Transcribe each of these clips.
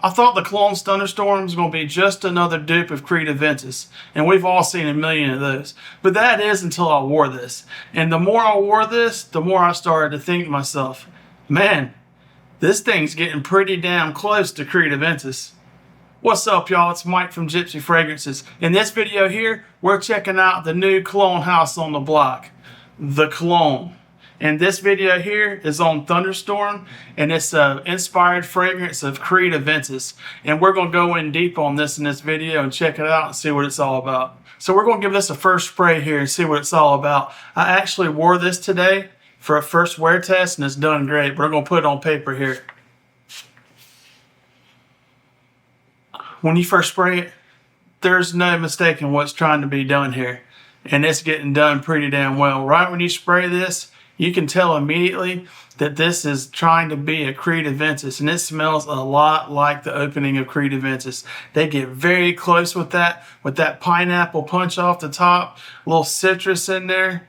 I thought the Clone Thunderstorm was going to be just another dupe of Creed Aventus, and we've all seen a million of those. But that is until I wore this. And the more I wore this, the more I started to think to myself, man, this thing's getting pretty damn close to Creed Aventus. What's up, y'all? It's Mike from Gypsy Fragrances. In this video here, we're checking out the new clone house on the block, the Clone. And this video here is on Thunderstorm, and it's an inspired fragrance of Creed Aventus. And we're going to go in deep on this in this video and check it out and see what it's all about. So we're going to give this a first spray here and see what it's all about. I actually wore this today for a first wear test, and it's done great. We're going to put it on paper here. When you first spray it, there's no mistaking what's trying to be done here. And it's getting done pretty damn well. Right when you spray this, you can tell immediately that this is trying to be a Creed Aventus, and it smells a lot like the opening of Creed Aventus. They get very close with that pineapple punch off the top, a little citrus in there,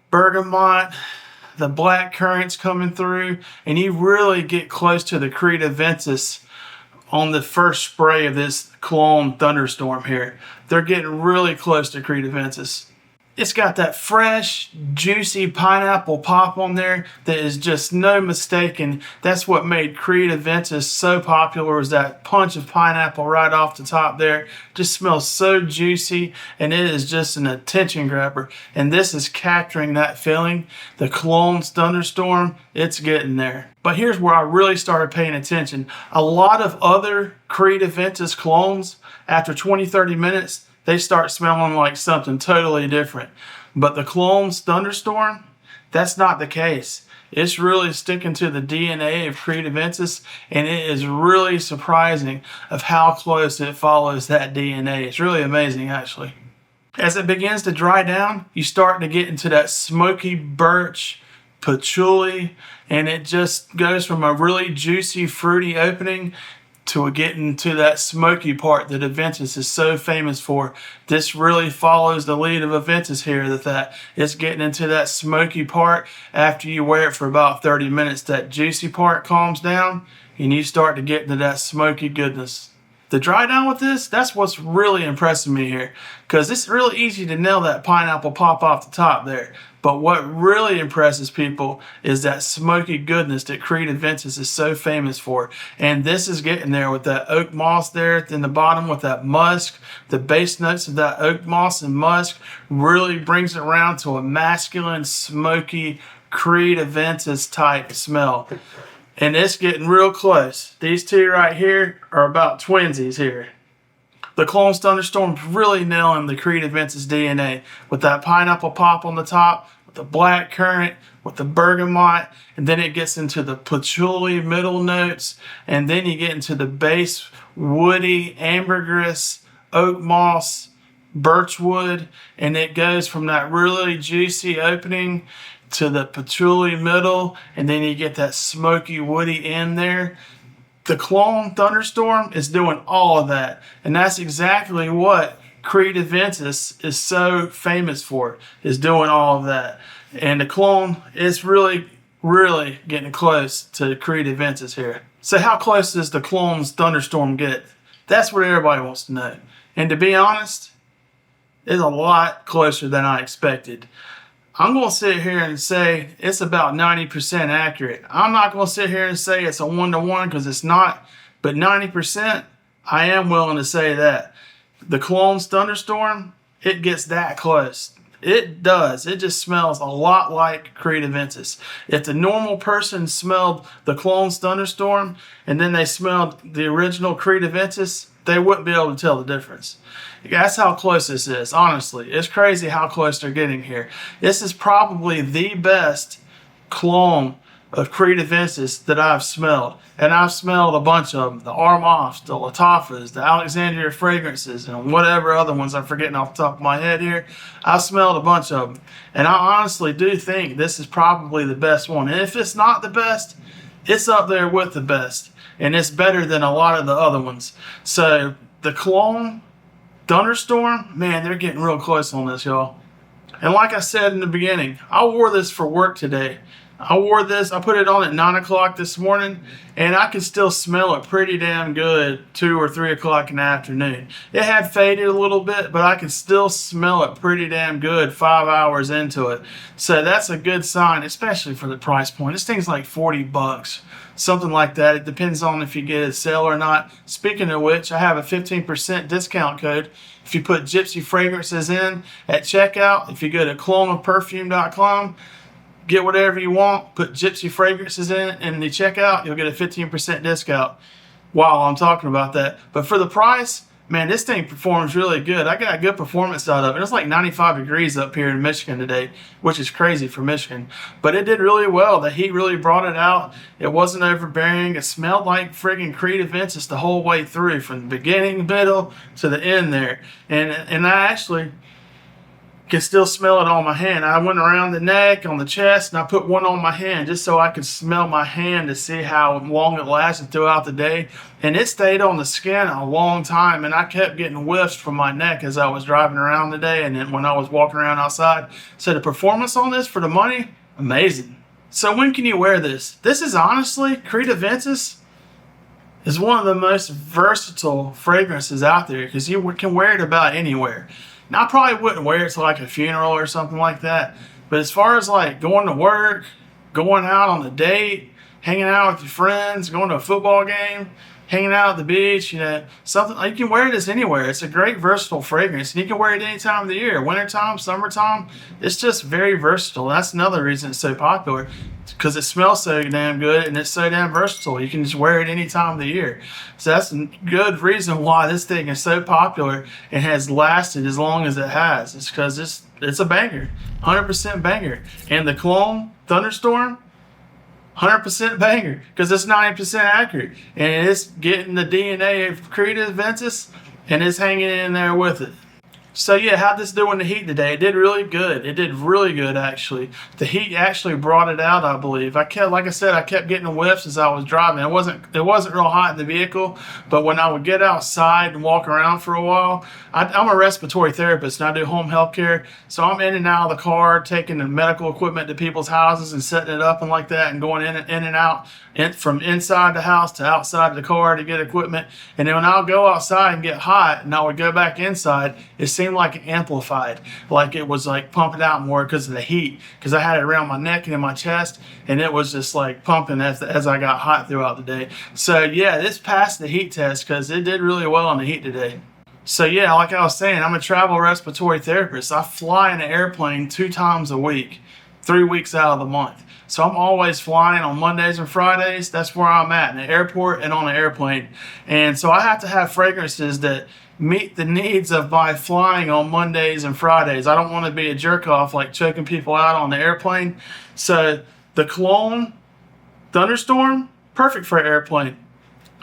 bergamot, the black currants coming through, and you really get close to the Creed Aventus on the first spray of this Clone Thunderstorm here. They're getting really close to Creed Aventus. It's got that fresh, juicy pineapple pop on there that is just no mistaking. That's what made Creed Aventus so popular, was that punch of pineapple right off the top there. Just smells so juicy, and it is just an attention grabber. And this is capturing that feeling. The Clone Thunderstorm, it's getting there. But here's where I really started paying attention. A lot of other Creed Aventus clones, after 20-30 minutes, they start smelling like something totally different. But the Clone's Thunderstorm, that's not the case. It's really sticking to the DNA of Creed Aventus, and it is really surprising of how close it follows that DNA. It's really amazing, actually. As it begins to dry down, you start to get into that smoky birch, patchouli, and it just goes from a really juicy, fruity opening to getting to that smoky part that Aventus is so famous for. This really follows the lead of Aventus here, that it's getting into that smoky part. After you wear it for about 30 minutes, that juicy part calms down and you start to get into that smoky goodness. The dry down with this, that's what's really impressing me here, because it's really easy to nail that pineapple pop off the top there. But what really impresses people is that smoky goodness that Creed Aventus is so famous for. And this is getting there with that oak moss there in the bottom with that musk. The base notes of that oak moss and musk really brings it around to a masculine, smoky Creed Aventus type smell. And it's getting real close. These two right here are about twinsies here. The Clone Thunderstorm's really nailing the Creed Aventus DNA with that pineapple pop on the top, with the black currant, with the bergamot, and then it gets into the patchouli middle notes, and then you get into the base woody, ambergris, oak moss, birchwood, and it goes from that really juicy opening to the patchouli middle, and then you get that smoky woody in there. The Clone Thunderstorm is doing all of that, and that's exactly what Creed Aventus is so famous for, is doing all of that. And the Clone is really, really getting close to Creed Aventus here. So how close does the Clone's Thunderstorm get? That's what everybody wants to know. And to be honest, it's a lot closer than I expected. I'm going to sit here and say it's about 90% accurate. I'm not going to sit here and say it's a 1-to-1 because it's not, but 90%, I am willing to say that. The Clone's Thunderstorm, it gets that close. It does. It just smells a lot like Creed Aventus. If the normal person smelled the Clone's Thunderstorm and then they smelled the original Creed Aventus, they wouldn't be able to tell the difference. That's how close this is, honestly. It's crazy how close they're getting here. This is probably the best clone of Creed Aventus that I've smelled. And I've smelled a bunch of them. The Armafs, the Latafas, the Alexandria Fragrances, and whatever other ones I'm forgetting off the top of my head here. I've smelled a bunch of them. And I honestly do think this is probably the best one. And if it's not the best, it's up there with the best. And it's better than a lot of the other ones. So the Clone Thunderstorm, man, they're getting real close on this, y'all. And like I said in the beginning, I wore this for work today. I wore this, I put it on at 9 o'clock this morning, and I could still smell it pretty damn good 2 or 3 o'clock in the afternoon. It had faded a little bit, but I could still smell it pretty damn good 5 hours into it. So that's a good sign, especially for the price point. This thing's like 40 bucks, something like that. It depends on if you get a sale or not. Speaking of which, I have a 15% discount code. If you put Gypsy Fragrances in at checkout, if you go to cloneofperfume.com, get whatever you want, put Gypsy Fragrances in the checkout, you'll get a 15% discount while I'm talking about that. But for the price, man, this thing performs really good. I got a good performance out of it. It's like 95 degrees up here in Michigan today, which is crazy for Michigan. But it did really well. The heat really brought it out. It wasn't overbearing. It smelled like friggin' Creed Aventus the whole way through, from the beginning, middle, to the end there. And I actually can still smell it on my hand. I went around the neck, on the chest, and I put one on my hand just so I could smell my hand to see how long it lasted throughout the day. And it stayed on the skin a long time, and I kept getting whiffs from my neck as I was driving around today and then when I was walking around outside. So the performance on this for the money, amazing. So when can you wear this? This is honestly, Creed Aventus is one of the most versatile fragrances out there because you can wear it about anywhere. Now, I probably wouldn't wear it to like a funeral or something like that. But as far as like going to work, going out on a date, hanging out with your friends, going to a football game, hanging out at the beach, something, you can wear this anywhere. It's a great versatile fragrance, and you can wear it any time of the year, wintertime, summertime. It's just very versatile. That's another reason it's so popular, because it smells so damn good and it's so damn versatile. You can just wear it any time of the year. So that's a good reason why this thing is so popular and has lasted as long as it has. It's because it's a banger, 100% banger. And the Clone Thunderstorm, 100% banger, because it's 90% accurate, and it's getting the DNA of Creed Aventus and it's hanging in there with it. So yeah, how'd this do in the heat today? It did really good. It did really good, actually. The heat actually brought it out, I believe. Like I said, I kept getting whiffs as I was driving. It wasn't real hot in the vehicle, but when I would get outside and walk around for a while, I'm a respiratory therapist and I do home health care. So I'm in and out of the car, taking the medical equipment to people's houses and setting it up and like that, and going in and out from inside the house to outside the car to get equipment. And then when I'll go outside and get hot and I would go back inside, it seemed like it amplified, like it was like pumping out more because of the heat, because I had it around my neck and in my chest, and it was just like pumping as I got hot throughout the day. So yeah, this passed the heat test because it did really well in the heat today. So yeah, like I was saying, I'm a travel respiratory therapist. I fly in an airplane 2 times a week, 3 weeks out of the month. So I'm always flying on Mondays and Fridays. That's where I'm at, in the airport and on the airplane. And so I have to have fragrances that meet the needs of my flying on Mondays and Fridays. I don't want to be a jerk off like choking people out on the airplane. So the Clone Thunderstorm, perfect for an airplane.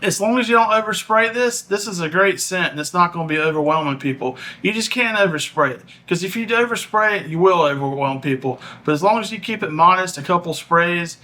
As long as you don't overspray this is a great scent, and it's not going to be overwhelming people. You just can't overspray it, because if you overspray it, you will overwhelm people. But as long as you keep it modest, a couple sprays,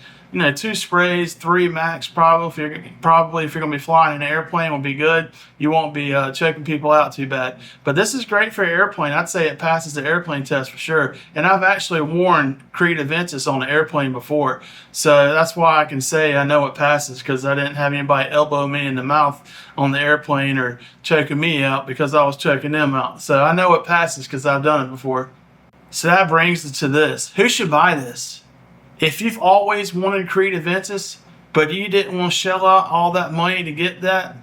2 sprays, 3 max, probably if you're going to be flying in an airplane, will be good. You won't be choking people out too bad. But this is great for an airplane. I'd say it passes the airplane test for sure. And I've actually worn Creed Aventus on the airplane before, so that's why I can say I know it passes, because I didn't have anybody elbow me in the mouth on the airplane or choking me out because I was choking them out. So I know it passes because I've done it before. So that brings us to this. Who should buy this? If you've always wanted Creed Aventus, but you didn't want to shell out all that money to get that,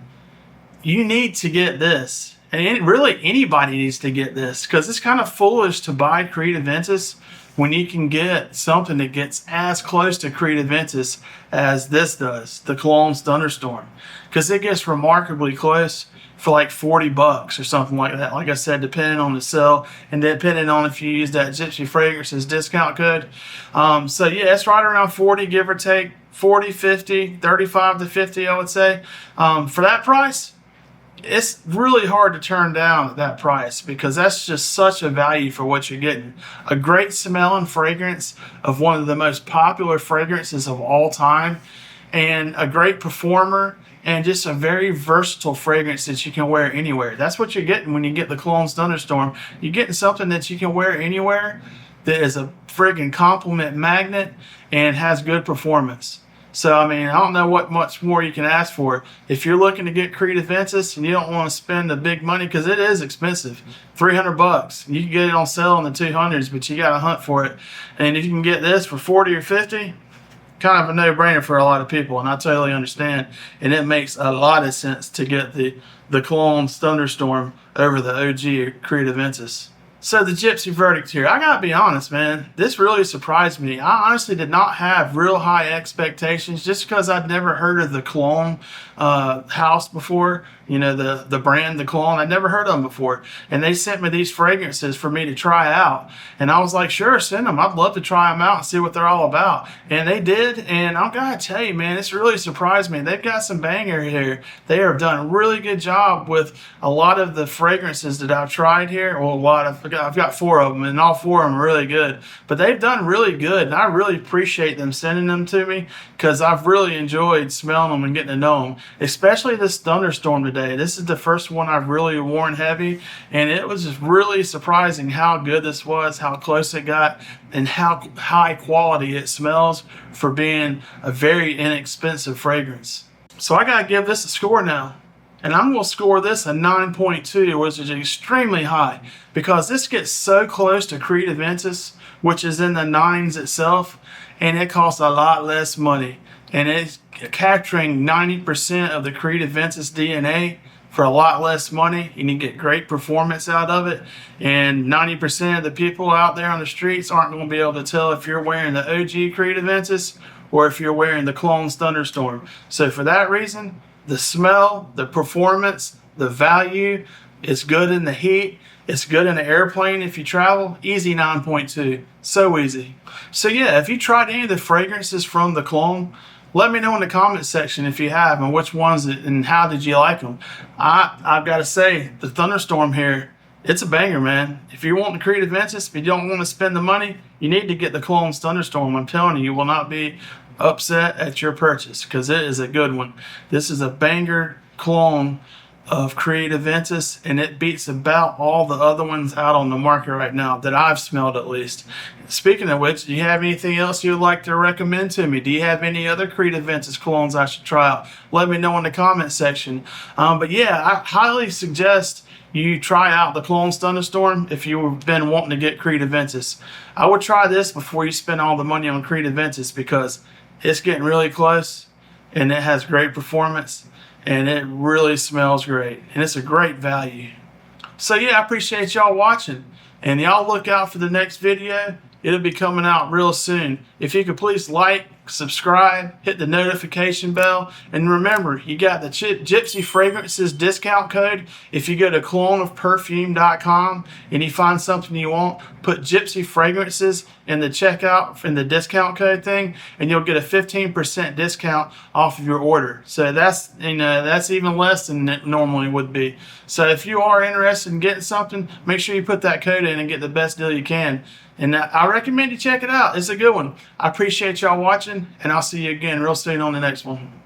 you need to get this. And really, anybody needs to get this, because it's kind of foolish to buy Creed Aventus when you can get something that gets as close to Creed Aventus as this does, the Clone Thunderstorm. Because it gets remarkably close for like 40 bucks or something like that. Like I said, depending on the sale and depending on if you use that Gypsy Fragrances discount code. So yeah, it's right around 40, give or take, 40, 50, 35 to 50, I would say. For that price, it's really hard to turn down at that price, because that's just such a value for what you're getting. A great smelling fragrance of one of the most popular fragrances of all time, and a great performer, and just a very versatile fragrance that you can wear anywhere. That's what you're getting when you get the Clone Thunderstorm. You're getting something that you can wear anywhere, that is a friggin' compliment magnet and has good performance. So, I mean, I don't know what much more you can ask for. If you're looking to get Creed Aventus and you don't want to spend the big money, because it is expensive, $300. You can get it on sale in the 200s, but you got to hunt for it. And if you can get this for 40 or 50, kind of a no-brainer for a lot of people, and I totally understand. And it makes a lot of sense to get the Clone Thunderstorm over the OG Creed Aventus. So the Gypsy Verdict here, I gotta be honest, man, this really surprised me. I honestly did not have real high expectations just because I'd never heard of the Clone house before. You know, the brand, the Clone, I'd never heard of them before. And they sent me these fragrances for me to try out. And I was like, sure, send them. I'd love to try them out and see what they're all about. And they did, and I'm gonna tell you, man, this really surprised me. They've got some banger here. They have done a really good job with a lot of the fragrances that I've tried here. Well, I've got 4 of them, and all 4 of them are really good. But they've done really good, and I really appreciate them sending them to me because I've really enjoyed smelling them and getting to know them, especially this Thunderstorm today. This is the first one I've really worn heavy, and it was just really surprising how good this was, how close it got, and how high quality it smells for being a very inexpensive fragrance. So I gotta give this a score now. And I'm going to score this a 9.2, which is extremely high, because this gets so close to Creed Aventus, which is in the 9s itself, and it costs a lot less money. And it's capturing 90% of the Creed Aventus DNA for a lot less money, and you get great performance out of it. And 90% of the people out there on the streets aren't going to be able to tell if you're wearing the OG Creed Aventus or if you're wearing the Clone Thunderstorm. So for that reason, the smell, the performance, the value, it's good in the heat, it's good in the airplane if you travel. Easy 9.2, so easy. So yeah, if you tried any of the fragrances from the Clone, let me know in the comment section if you have, and which ones and how did you like them. I've got to say, the Thunderstorm here, it's a banger, man. If you want the Creed Aventus, if you don't want to spend the money, you need to get the Clone Thunderstorm. I'm telling you, you will not be upset at your purchase because it is a good one. This is a banger clone of Creed Aventus, and it beats about all the other ones out on the market right now that I've smelled, at least. Speaking of which, do you have anything else you'd like to recommend to me? Do you have any other Creed Aventus clones I should try out? Let me know in the comment section. But yeah, I highly suggest you try out the Clone Thunderstorm if you've been wanting to get Creed Aventus. I would try this before you spend all the money on Creed Aventus because it's getting really close, and it has great performance, and it really smells great, and it's a great value. So yeah, I appreciate y'all watching, and y'all look out for the next video. It'll be coming out real soon. If you could please like, subscribe, hit the notification bell, and remember, you got the Gypsy Fragrances discount code. If you go to cloneofperfume.com and you find something you want, put Gypsy Fragrances in the checkout, in the discount code thing, and you'll get a 15% discount off of your order. So that's, that's even less than it normally would be. So if you are interested in getting something, make sure you put that code in and get the best deal you can. And I recommend you check it out. It's a good one. I appreciate y'all watching, and I'll see you again real soon on the next one.